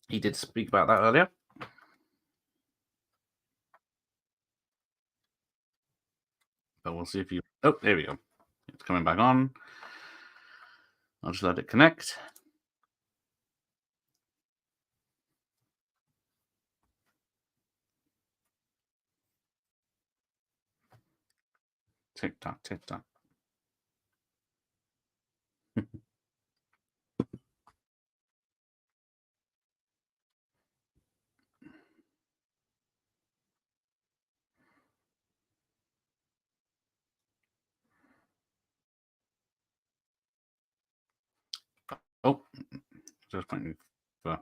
he did speak about that earlier. But we'll see if you. Oh, there we go. It's coming back on. I'll just let it connect. Tick tock, tick tock. Oh, just waiting for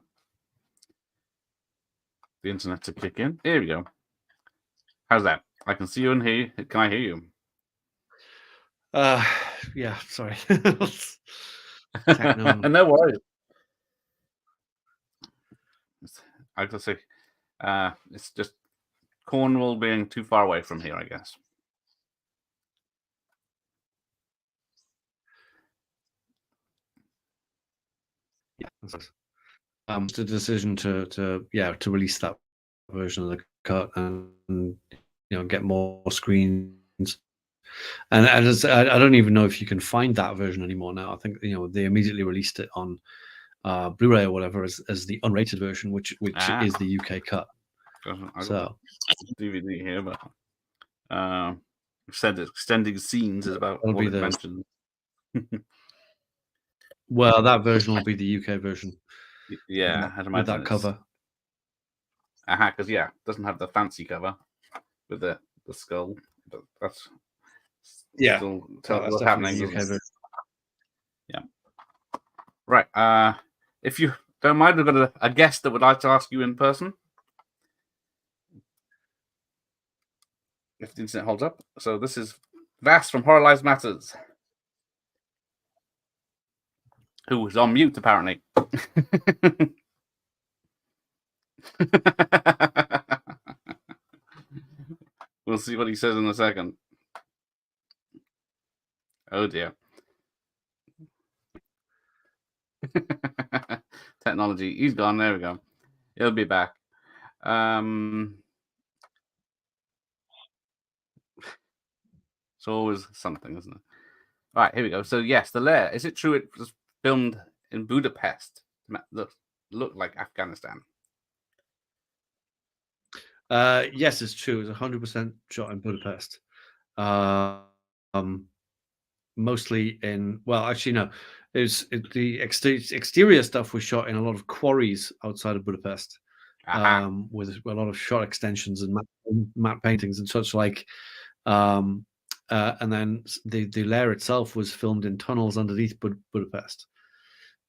the internet to kick in. There we go. How's that? I can see you and hear you. Can I hear you? Yeah, sorry. No worries. I have to say, it's just Cornwall being too far away from here, I guess. Yeah, the decision to release that version of the cut and get more screens. And as, I don't even know if you can find that version anymore now. I think they immediately released it on Blu-ray or whatever as the unrated version, which is the UK cut. So DVD here, but said extending scenes is about what it mentioned. Well, that version will be the UK version. Yeah, with that cover. Because it doesn't have the fancy cover with the skull, but that's still what's happening. UK version. Yeah. Right. If you don't mind, we've got a guest that would like to ask you in person. If the internet holds up. So this is Vass from Horror Lives Matters, who is on mute apparently. We'll see what he says in a second. Oh dear. Technology. He's gone. There we go. He'll be back. It's always something, isn't it? All right, here we go. So yes, The Lair. Is it true it was filmed in Budapest? Look like Afghanistan. Yes, it's true. It's 100% shot in Budapest. Mostly in, well, actually no, the exterior stuff was shot in a lot of quarries outside of Budapest, with a lot of shot extensions and matte paintings and such like. And then the lair itself was filmed in tunnels underneath Budapest,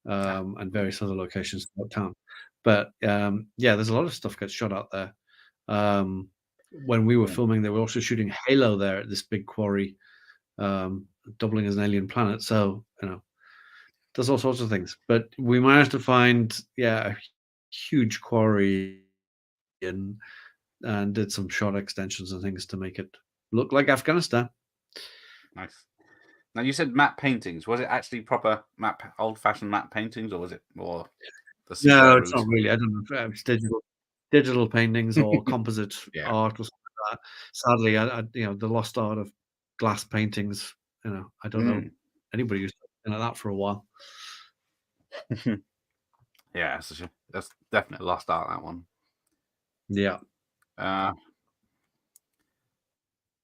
and various other locations throughout town. But there's a lot of stuff gets shot out there. When we were filming, they were also shooting Halo there at this big quarry, doubling as an alien planet. So there's all sorts of things. But we managed to find a huge quarry and did some shot extensions and things to make it look like Afghanistan. Nice. Now you said matte paintings. Was it actually proper old-fashioned matte paintings, or was it more? No, it's not really. I don't know. It's digital. digital paintings or composite Yeah. art or something like that. Sadly, the lost art of glass paintings. I don't know anybody who's done that for a while. Yeah, that's definitely lost art, that one. Yeah.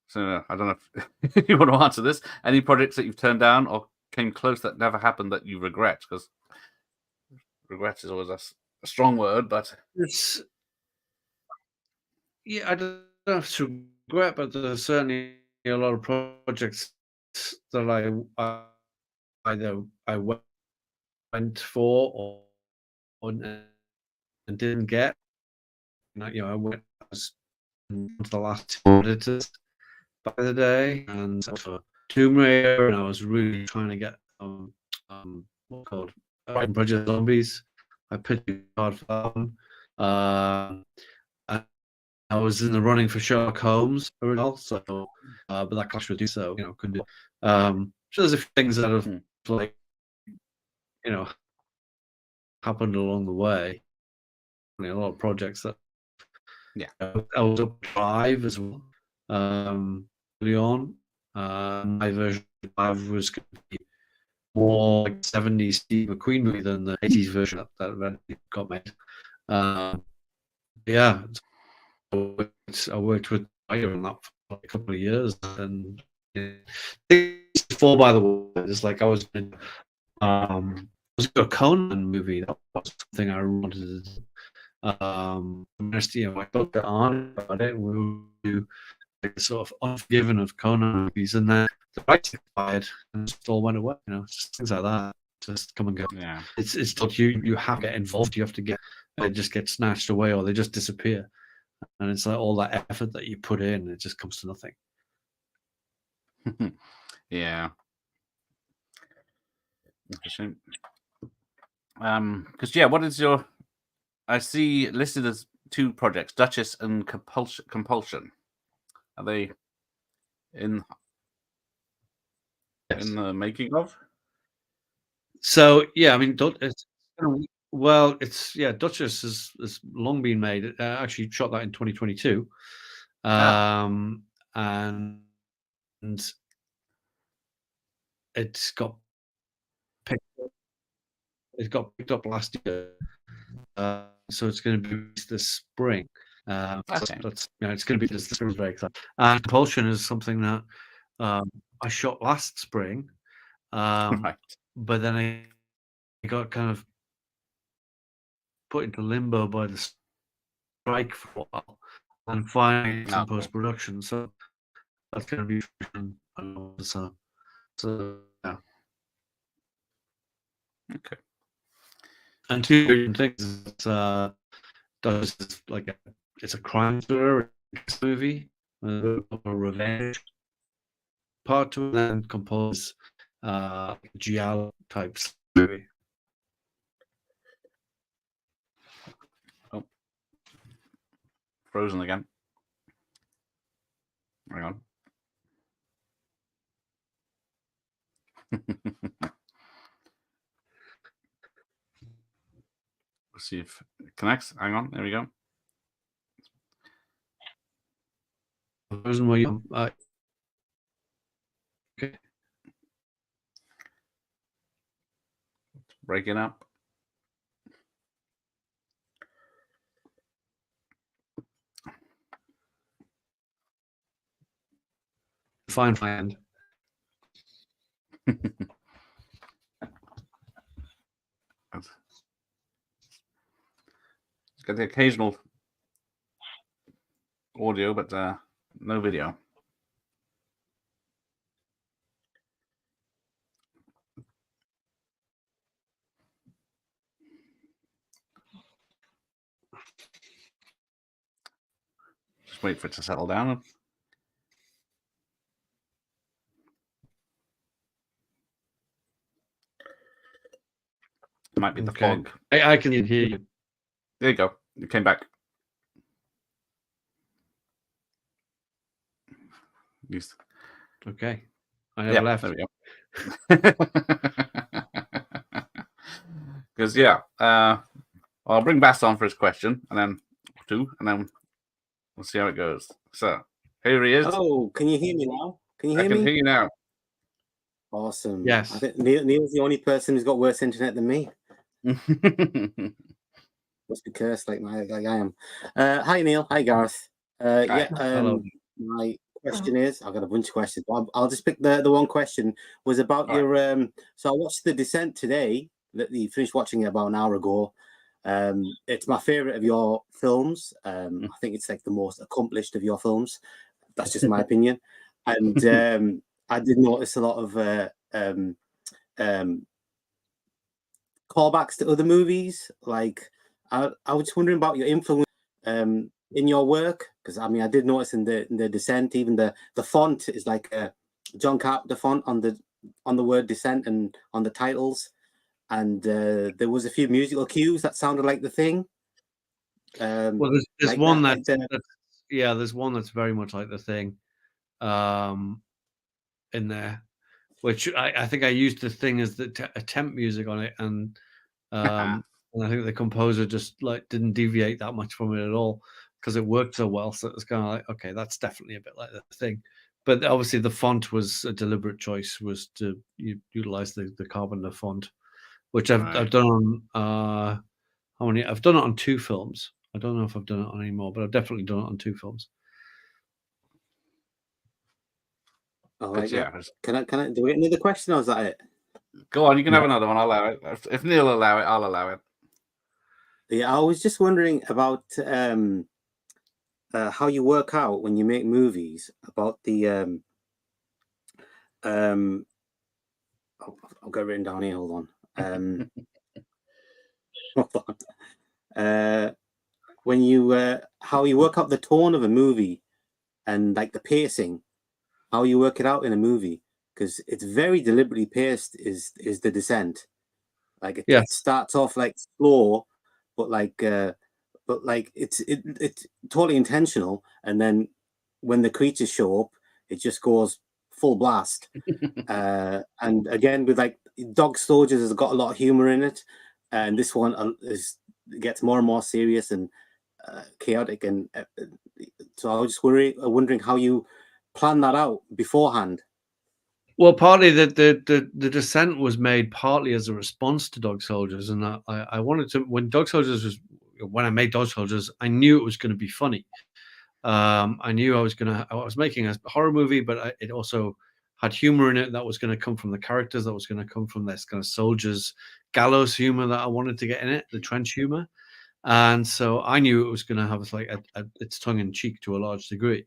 So I don't know if you want to answer this. Any projects that you've turned down or came close that never happened that you regret? Because regret is always a strong word, but I don't know if it's regret, but there's certainly a lot of projects that I either I went for or and didn't get. I went as the last 2 auditors by the day, and for Tomb Raider, and I was really trying to get what's called Pride and Prejudice Zombies. I pitched hard for that one. I was in the running for Sherlock Holmes original, so but that clash with you, so couldn't do. So there's a few things that have like happened along the way. A lot of projects that I was up Drive as well. Early on, my version of Drive was going to be more like 70s Steve McQueen movie than the 80s version that eventually got made. Yeah, I worked with Tiger on that for a couple of years, and before, by the way, it's like I was in a Conan movie. That was something I wanted to do. I booked it on about it. We would do like sort of Unforgiven of Conan movies, and then the rights expired, and it all went away. Just things like that just come and go. Yeah, it's like you have to get involved. You have to they just get snatched away, or they just disappear. And it's like all that effort that you put in, it just comes to nothing. Yeah. Interesting. Because what is your? I see listed as 2 projects, Duchess and Compulsion. Are they in the making of? So yeah, I mean, Duchess has long been made. Actually, shot that in 2022, and it's got picked up last year, so it's going to be released this spring. Okay. It's going to be this spring. Very exciting. And Compulsion is something that I shot last spring, Right. but then I got kind of put into limbo by the strike for a while, and finally it's in post production. So that's going to be so yeah. Okay. And 2 different things. It's like it's a crime thriller movie, a revenge part to it, and compose giallo type movie. Oh, frozen again. Hang on. Let's see if it connects. Hang on. There we go. Frozen, were you? Okay. Breaking up. Fine. It's got the occasional audio, but no video. Just wait for it to settle down. It might be the fog. I can hear you. There you go. You came back. Okay. I never left. There we go. Because I'll bring Bass on for his question, and then 2, and then we'll see how it goes. So here he is. Oh, can you hear me now? Can you I hear can me? hear you now. Awesome. Yes. I think Neil's the only person who's got worse internet than me. Must be cursed like I am. Hi Neil. Hi Gareth. Yeah. Hello. My question is, I've got a bunch of questions. But I'll just pick the one question was about All your. So I watched The Descent today. That you finished watching it about an hour ago. It's my favorite of your films. I think it's like the most accomplished of your films. That's just my opinion. And I did notice a lot of callbacks to other movies. Like I was just wondering about your influence in your work, because I mean I did notice in the Descent, even the font is like a John Carpenter font on the word Descent and on the titles, and there was a few musical cues that sounded like The Thing. Well, there's like one that, that's yeah, there's one that's very much like The Thing in there, which I think I used The Thing as the attempt music on it, and I think the composer just like didn't deviate that much from it at all because it worked so well. So it's kind of like, okay, that's definitely a bit like The Thing. But obviously the font was a deliberate choice, was to utilize the Carpenter font, which I've done on how many? I've done it on 2 films. I don't know if I've done it on any more, but I've definitely done it on 2 films. All right, yeah. Can I do we get another question, or is that it? Go on, you can have another one. I'll allow it. If Neil will allow it, I'll allow it. Yeah, I was just wondering about how you work out when you make movies, about the I've got it written down here. Hold on. Hold on. When you how you work out the tone of a movie and like the pacing, how you work it out in a movie, because it's very deliberately paced. Is The Descent? Like it starts off like slow, but like it's totally intentional, and then when the creatures show up, it just goes full blast. And again, with like Dog Soldiers has got a lot of humor in it, and this one gets more and more serious and chaotic, and so I was just wondering how you plan that out beforehand. Well, partly the Descent was made partly as a response to Dog Soldiers, and I wanted to, when I made Dog Soldiers, I knew it was going to be funny. I knew I was making a horror movie, but it also had humor in it that was going to come from the characters, that was going to come from this kind of soldiers gallows humor that I wanted to get in it, the trench humor. And so I knew it was going to have like its tongue in cheek to a large degree.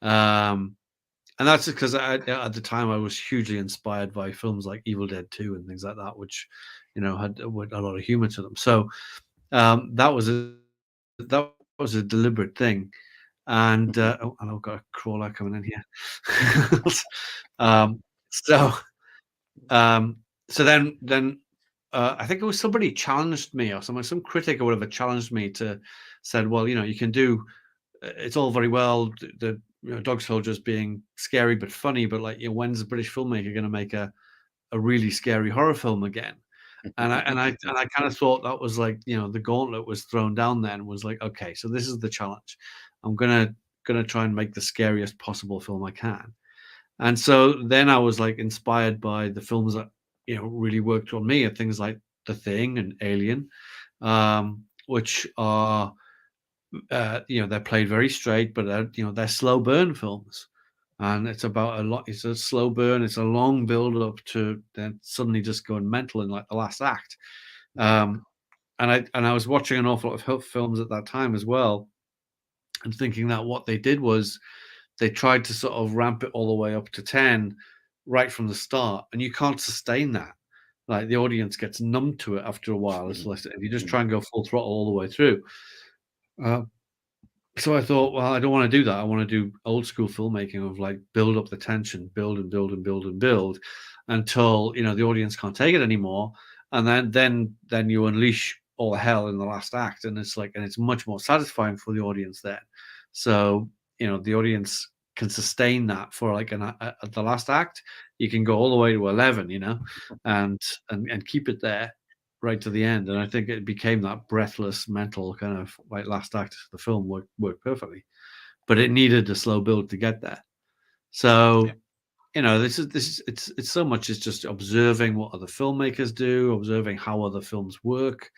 And that's because at the time I was hugely inspired by films like Evil Dead 2 and things like that, which, had a lot of humor to them. So that was a deliberate thing. And I've got a crawler coming in here. So then I think it was somebody challenged me, or some critic or whatever challenged me said, well, you can do. It's all very well the Dog Soldiers being scary but funny, but like, when's a British filmmaker going to make a really scary horror film again? And I kind of thought that was like, the gauntlet was thrown down then, was like, okay, so this is the challenge. I'm gonna try and make the scariest possible film I can. And so then I was like inspired by the films that really worked on me, and things like The Thing and Alien, which are they're played very straight, but they're slow burn films, and it's about it's a slow burn, it's a long build up to then suddenly just going mental in like the last act. And I was watching an awful lot of films at that time as well, and thinking that what they did was they tried to sort of ramp it all the way up to 10 right from the start, and you can't sustain that. Like, the audience gets numb to it after a while. It's like, if you just try and go full throttle all the way through. So I thought, well, I don't want to do that. I want to do old school filmmaking of like build up the tension, build and build and build and build until the audience can't take it anymore, and then you unleash all the hell in the last act, and it's much more satisfying for the audience then. So the audience can sustain that for like at the last act. You can go all the way to 11, and keep it there. right to the end, and I think it became that breathless, mental kind of like last act of the film worked perfectly, but it needed a slow build to get there. So, Yeah. you know, this is it's so much as just observing what other filmmakers do, observing how other films work,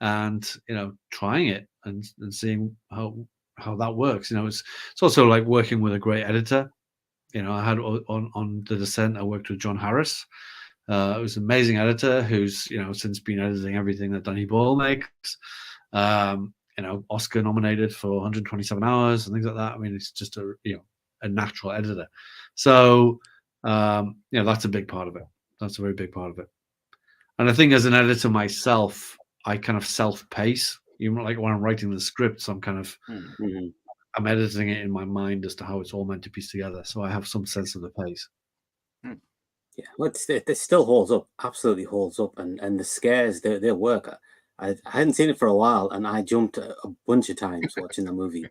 and you know, trying it and seeing how that works. You know, it's also like working with a great editor. You know, I had on The Descent, I worked with John Harris. It was an amazing editor who's, you know, since been editing everything that Danny Boyle makes. You know, Oscar nominated for 127 Hours and things like that. I mean, it's just a, you know, a natural editor. So, you know, that's a big part of it. That's a very big part of it. And I think as an editor myself, I kind of self-pace. Even like when I'm writing the scripts, I'm kind of Mhm. I'm editing it in my mind as to how it's all meant to piece together. So I have some sense of the pace. Yeah, well, it still holds up, absolutely holds up, and the scares, they work. I hadn't seen it for a while, and I jumped a bunch of times watching the movie.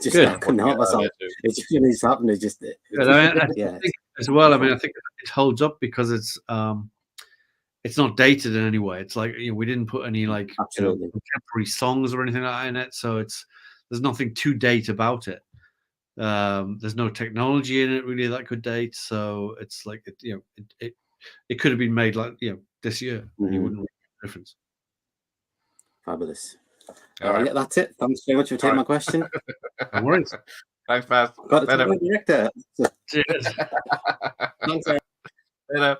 Just Good. I couldn't help myself. It just really happened. It just And I yeah, think as well. I mean, I think it holds up because it's not dated in any way. It's like, you know, we didn't put any like, you know, absolutely. contemporary songs or anything like that in it, so there's nothing to date about it. There's no technology in it really that could date, so it's like you know, it could have been made like, you know, this year, and you Mhm. wouldn't really know the difference. Fabulous. All right. Yeah, that's it. Thanks very much for taking my question. No worries. Thanks, Baz. Got to Later. the director. Cheers. Thanks, Eric. Later.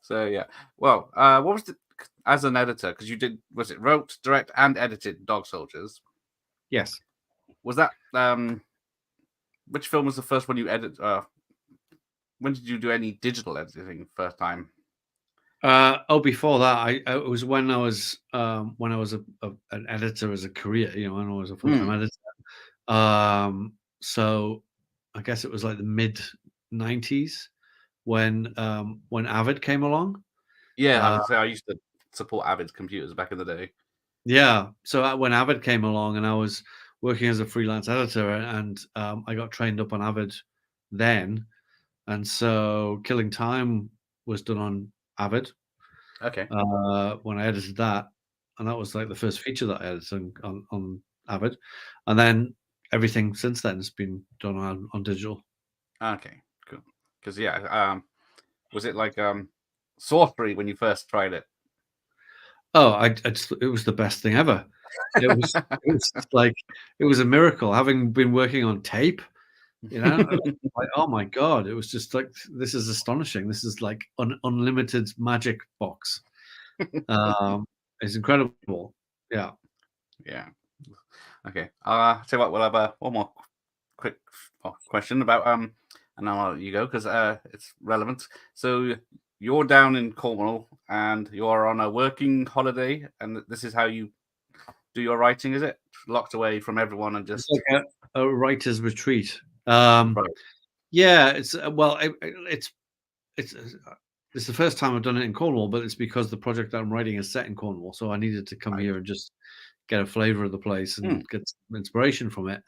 So yeah. Well, what was the as an editor, because you wrote, direct, and edited Dog Soldiers? Yes. Was that which film was the first one you edit? When did you do any digital editing first time? Before that, it was when I was an editor as a career, you know, when I was a full-time editor. So I guess it was like the mid '90s when Avid came along. Yeah, I used to support Avid's computers back in the day. Yeah, so when Avid came along, and I was working as a freelance editor, and I got trained up on Avid then, and so Killing Time was done on Avid. Okay. When I edited that, and that was like the first feature that I edited on Avid, and then everything since then has been done on digital. Okay, cool. Because was it like sorcery when you first tried it? Oh, it was the best thing ever. It was like it was a miracle. Having been working on tape, you know, like, oh my god, it was just like, this is astonishing. This is like unlimited magic box. It's incredible. Yeah. Yeah. Okay. I'll tell you what. We'll have one more quick question about and I'll let you go because it's relevant. So you're down in Cornwall and you're on a working holiday, and this is how you do your writing. Is it locked away from everyone and just It's like a writer's retreat. Right. Yeah, it's the first time I've done it in Cornwall, but it's because the project that I'm writing is set in Cornwall, so I needed to come Right. here and just get a flavor of the place and get some inspiration from it.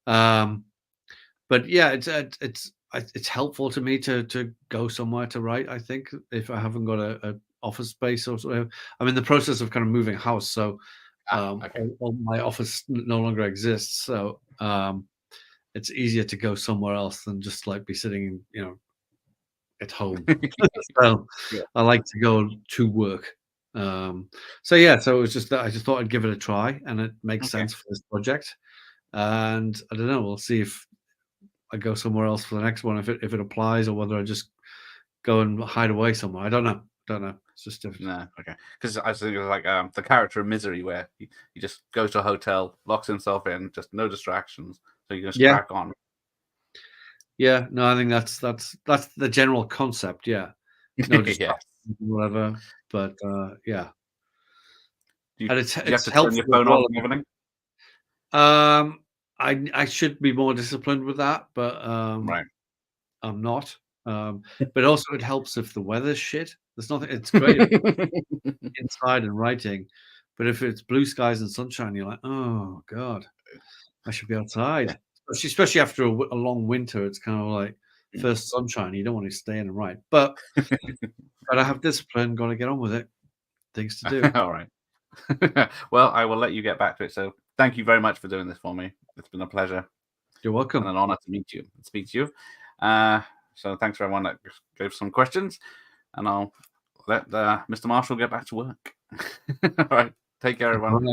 But yeah, it's helpful to me to go somewhere to write. I think if I haven't got a office space or something, I'm in the process of kind of moving house, so okay. my office no longer exists. So it's easier to go somewhere else than just like be sitting, you know, at home. So Yeah. I like to go to work. So yeah, so it was just that I just thought I'd give it a try, and it makes Okay. sense for this project. And I don't know, we'll see if I go somewhere else for the next one, if it applies, or whether I just go and hide away somewhere. I don't know. It's just different. No, okay. Because I was thinking like the character in Misery, where he just goes to a hotel, locks himself in, just no distractions, so you can just crack on. Yeah, no, I think that's the general concept. Yeah, no distractions, whatever. But yeah, Do and you it's have to turn helpful your as phone well. off and everything? I should be more disciplined with that, but Right. I'm not. But also it helps if the weather's shit. There's nothing. It's great inside and writing, but if it's blue skies and sunshine, you're like, oh god, I should be outside. Especially after a long winter, it's kind of like first sunshine. You don't want to stay in and write, but I have discipline. Got to get on with it. things to do. All right. Well, I will let you get back to it. So thank you very much for doing this for me. It's been a pleasure You're and welcome. an honor to meet you and speak to you. So thanks for everyone that gave some questions, and I'll let Mr. Marshall get back to work. All right. Take care, everyone. All right.